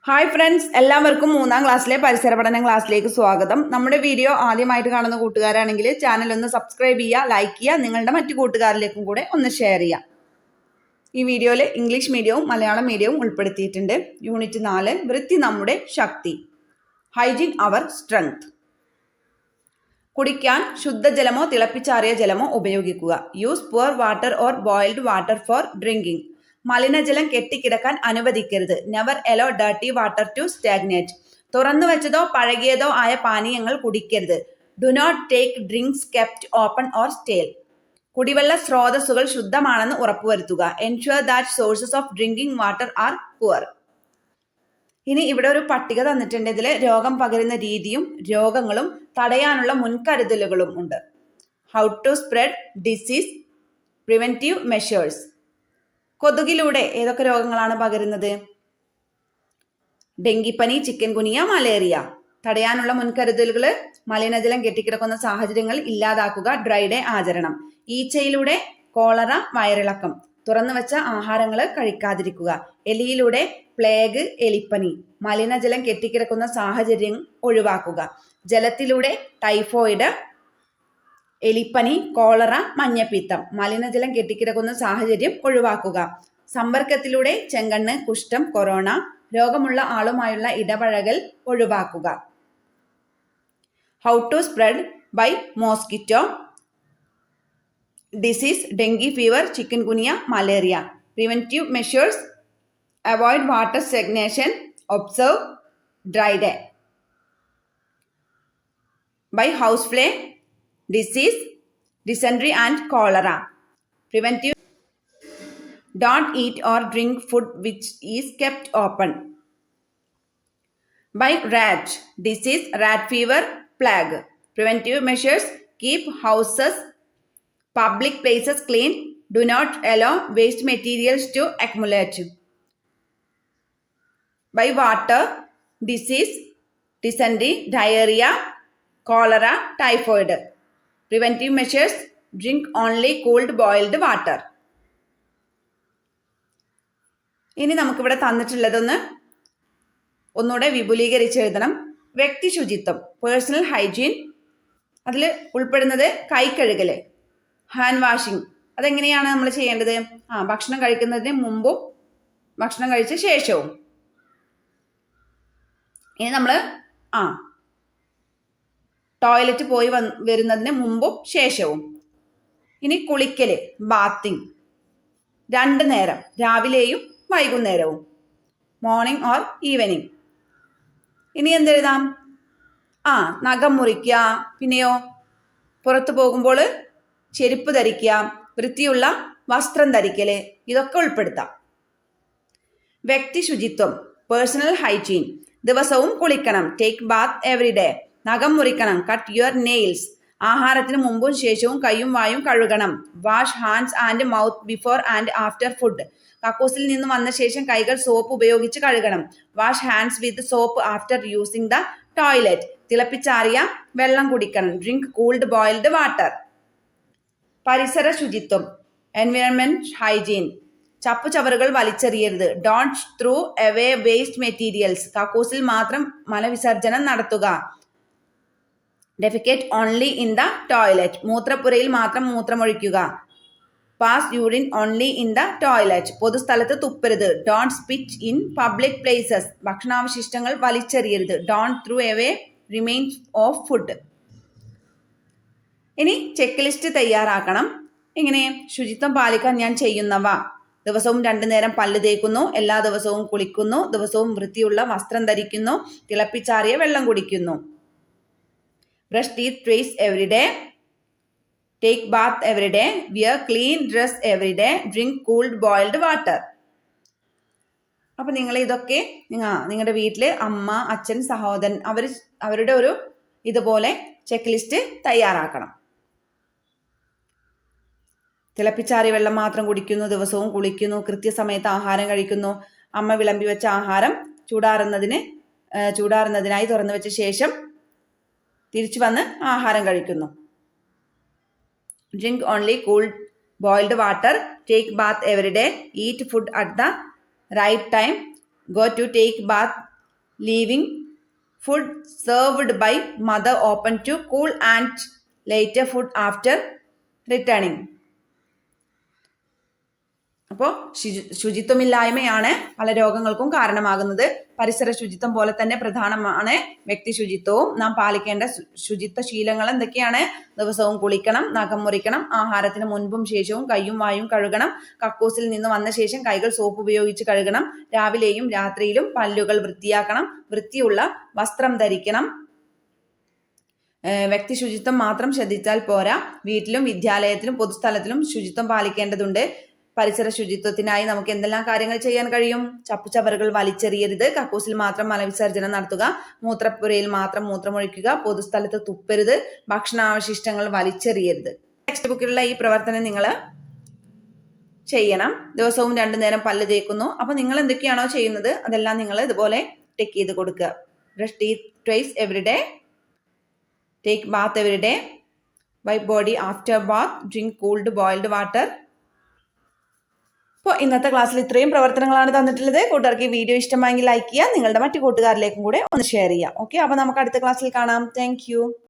Hi friends, എല്ലാവർക്കും 3ാം ക്ലാസ്സിലെ പരിസര പഠന ക്ലാസ്സിലേക്ക് സ്വാഗതം. നമ്മുടെ വീഡിയോ ആദ്യമായിട്ട് കാണുന്ന കൂട്ടുകാരാണെങ്കിൽ ചാനൽ ഒന്ന് സബ്സ്ക്രൈബ് ചെയ്യുക, ലൈക്ക് ചെയ്യുക, നിങ്ങളുടെ മറ്റു കൂട്ടുകാരിലേക്കും കൂടെ ഒന്ന് ഷെയർ ചെയ്യുക. ഈ വീഡിയോയിൽ ഇംഗ്ലീഷ് മീഡിയവും മലയാളം മീഡിയവും ഉൾപ്പെടുത്തിയിട്ടുണ്ട്. യൂണിറ്റ് 4 വൃത്തി നമ്മുടെ ശക്തി, ഹൈജീൻ അവർ സ്ട്രെങ്ത്. കുടിക്കാൻ ശുദ്ധജലമോ തിളപ്പിച്ചാറിയ ജലമോ ഉപയോഗിക്കുക. Use pure water or boiled water for drinking. മലിനജലം കെട്ടിക്കിടക്കാൻ അനുവദിക്കരുത്. Never allow dirty water to stagnate. തുറന്നു വെച്ചതോ പഴകിയതോ ആയ പാനീയങ്ങൾ കുടിക്കരുത്. Do not take drinks kept open or stale. കുടിവെള്ള സ്രോതസ്സുകൾ ശുദ്ധമാണെന്ന് ഉറപ്പുവരുത്തുക. Ensure that sources of drinking water are pure. ഇനി ഇവിടെ ഒരു പട്ടിക തന്നിട്ടുണ്ട്. ഇതിൽ രോഗം പകരുന്ന രീതിയും രോഗങ്ങളും തടയാനുള്ള മുൻകരുതലുകളും ഉണ്ട്. How to spread disease, preventive measures. കൊതുകിലൂടെ ഏതൊക്കെ രോഗങ്ങളാണ് പകരുന്നത്? ഡെങ്കിപ്പനി, ചിക്കൻ ഗുനിയ, മലേറിയ. തടയാനുള്ള മുൻകരുതലുകൾ: മലിനജലം കെട്ടിക്കിടക്കുന്ന സാഹചര്യങ്ങൾ ഇല്ലാതാക്കുക, ഡ്രൈ ഡേ ആചരണം. ഈച്ചയിലൂടെ കോളറ, വയറിളക്കം. തുറന്നു വെച്ച ആഹാരങ്ങൾ കഴിക്കാതിരിക്കുക. എലിയിലൂടെ പ്ലേഗ്, എലിപ്പനി. മലിനജലം കെട്ടിക്കിടക്കുന്ന സാഹചര്യം ഒഴിവാക്കുക. ജലത്തിലൂടെ ടൈഫോയിഡ്, എലിപ്പനി, കോളറ, മഞ്ഞപ്പിത്തം. മലിനജലം കെട്ടിക്കിടക്കുന്ന സാഹചര്യം ഒഴിവാക്കുക. സമ്പർക്കത്തിലൂടെ ചെങ്കണ്ണ്, കുഷ്ഠം, കൊറോണ. രോഗമുള്ള ആളുമായുള്ള ഇടപഴകൽ ഒഴിവാക്കുക. How to spread by mosquito disease, dengue fever, chikungunya, malaria. Preventive measures: avoid water stagnation, observe dry day. By house fly disease, dysentery and cholera. Preventive: don't eat or drink food which is kept open. By rat disease, rat fever, plague. Preventive measures: keep houses, public places clean. Do not allow waste materials to accumulate. By water disease, dysentery, diarrhea, cholera, typhoid. Preventive measures: drink only cooled boiled water. ഇനി നമുക്കിവിടെ തന്നിട്ടുള്ളതൊന്ന് ഒന്നുകൂടെ വിപുലീകരിച്ച് എഴുതണം. വ്യക്തി ശുചിത്വം, personal hygiene. അതിൽ ഉൾപ്പെടുന്നത് കൈകഴുകൽ, hand washing. അതെങ്ങനെയാണ് നമ്മൾ ചെയ്യേണ്ടത്? ഭക്ഷണം കഴിക്കുന്നതിന് മുമ്പും ഭക്ഷണം കഴിച്ച ശേഷവും. ഇനി നമ്മൾ ടോയ്ലറ്റ് പോയി വരുന്നതിന് മുമ്പും ശേഷവും. ഇനി കുളിക്കല്, ബാത്തിങ്. 2 നേരം, രാവിലെയും വൈകുന്നേരവും, മോർണിംഗ് ഓർ ഈവനിങ്. ഇനി എന്തെഴുതാം? നഖം മുറിക്കുക. പിന്നെയോ പുറത്തു പോകുമ്പോൾ ചെരുപ്പ് ധരിക്കുക, വൃത്തിയുള്ള വസ്ത്രം ധരിക്കല്, ഇതൊക്കെ ഉൾപ്പെടുത്താം. വ്യക്തി ശുചിത്വം, പേഴ്സണൽ ഹൈജീൻ. ദിവസവും കുളിക്കണം, ടേക്ക് ബാത്ത് എവറി ഡേ. നഖം മുറിക്കണം, കട്ട് യുവർ നെയിൽസ്. ആഹാരത്തിന് മുമ്പും ശേഷവും കൈയും വായും കഴുകണം. Wash hands and mouth before and after food. കക്കൂസിൽ നിന്ന് വന്ന ശേഷം കൈകൾ സോപ്പ് ഉപയോഗിച്ച് കഴുകണം. Wash hands with soap after using the toilet. തിളപ്പിച്ചാറിയ വെള്ളം കുടിക്കണം. Drink cooled boiled water. പരിസര ശുചിത്വം, എൻവയറൺമെന്റ് ഹൈജീൻ. ചപ്പുചവറുകൾ വലിച്ചെറിയരുത്. Don't throw away waste materials. കക്കൂസിൽ മാത്രം മലവിസർജനം നടത്തുക. Defecate only in the toilet. മൂത്രപ്പുരയിൽ മാത്രം മൂത്രമൊഴിക്കുക. Pass urine only in the toilet. പൊതുസ്ഥലത്ത് തുപ്പരുത്. Don't spit in public places. ഭക്ഷണാവശിഷ്ടങ്ങൾ വലിച്ചെറിയരുത്. Don't throw away remains of food. ഇനി ചെക്ക് ലിസ്റ്റ് തയ്യാറാക്കണം. ഇങ്ങനെ ശുചിത്വം പാലിക്കാൻ ഞാൻ ചെയ്യുന്നവ: ദിവസവും 2 നേരം പല്ല് തേക്കുന്നു, എല്ലാ ദിവസവും കുളിക്കുന്നു, ദിവസവും വൃത്തിയുള്ള വസ്ത്രം ധരിക്കുന്നു, തിളപ്പിച്ചാറിയ വെള്ളം കുടിക്കുന്നു. Brush teeth twice every day. Take bath every day. Wear clean dress every day. Drink cooled boiled water. അപ്പോൾ നിങ്ങൾ ഇതൊക്കെ നിങ്ങളുടെ വീട്ടിൽ അമ്മ, അച്ഛൻ, സഹോദരൻ അവരുടെ ഒരു ഇതുപോലെ ചെക്ക് ലിസ്റ്റ് തയ്യാറാക്കണം. തിളപ്പിച്ചാറിയ വെള്ളം മാത്രം കുടിക്കുന്നു, ദിവസവും കുളിക്കുന്നു, കൃത്യസമയത്ത് ആഹാരം കഴിക്കുന്നു, അമ്മ വിളമ്പി വെച്ച ആഹാരം ചൂടാറുന്നതിനായി തുറന്നു വെച്ച ശേഷം തിരിച്ചു വന്ന് ആഹാരം കഴിക്കുന്നു. Drink only cooled boiled water. Take bath every day. Eat food at the right time. Go to take bath leaving food served by mother open to cool and later food after returning. അപ്പോൾ ശുചിത്വമില്ലായ്മയാണ് പല രോഗങ്ങൾക്കും കാരണമാകുന്നത്. പരിസര ശുചിത്വം പോലെ തന്നെ പ്രധാനമാണ് വ്യക്തി ശുചിത്വവും. നാം പാലിക്കേണ്ട ശുചിത്വ ശീലങ്ങൾ എന്തൊക്കെയാണ്? ദിവസവും കുളിക്കണം, നഖം മുറിക്കണം, ആഹാരത്തിന് മുൻപും ശേഷവും കയ്യും വായും കഴുകണം, കക്കൂസിൽ നിന്ന് വന്ന ശേഷം കൈകൾ സോപ്പ് ഉപയോഗിച്ച് കഴുകണം, രാവിലെയും രാത്രിയിലും പല്ലുകൾ വൃത്തിയാക്കണം, വൃത്തിയുള്ള വസ്ത്രം ധരിക്കണം. വ്യക്തി ശുചിത്വം മാത്രം ശ്രദ്ധിച്ചാൽ പോരാ, വീട്ടിലും വിദ്യാലയത്തിലും പൊതുസ്ഥലത്തിലും ശുചിത്വം പാലിക്കേണ്ടതുണ്ട്. പരിസര ശുചിത്വത്തിനായി നമുക്ക് എന്തെല്ലാം കാര്യങ്ങൾ ചെയ്യാൻ കഴിയും? ചപ്പുചവറുകൾ വലിച്ചെറിയരുത്, കക്കൂസിൽ മാത്രം മലവിസർജനം നടത്തുക, മൂത്രപ്പുരയിൽ മാത്രം മൂത്രമൊഴിക്കുക, പൊതുസ്ഥലത്ത് തുപ്പരുത്, ഭക്ഷണാവശിഷ്ടങ്ങൾ വലിച്ചെറിയരുത്. ടെക്സ്റ്റ് ബുക്കിലുള്ള ഈ പ്രവർത്തനം നിങ്ങൾ ചെയ്യണം. ദിവസവും 2 നേരം പല്ല് തേക്കുന്നു. അപ്പോൾ നിങ്ങൾ എന്തൊക്കെയാണോ ചെയ്യുന്നത് അതെല്ലാം നിങ്ങൾ ഇതുപോലെ ടിക്ക് ചെയ്ത് കൊടുക്കുക. Brush teeth twice every day, take bath every day, wipe body after bath, drink cooled boiled water. അപ്പോൾ ഇന്നത്തെ ക്ലാസ്സിൽ ഇത്രയും പ്രവർത്തനങ്ങളാണ് തന്നിട്ടുള്ളത്. കൂട്ടുകാർക്ക് ഈ വീഡിയോ ഇഷ്ടമായെങ്കിൽ ലൈക്ക് ചെയ്യുക, നിങ്ങളുടെ മറ്റു കൂട്ടുകാരിലേക്കും കൂടെ ഒന്ന് ഷെയർ ചെയ്യുക. ഓക്കെ, അപ്പോൾ നമുക്ക് അടുത്ത ക്ലാസ്സിൽ കാണാം. താങ്ക്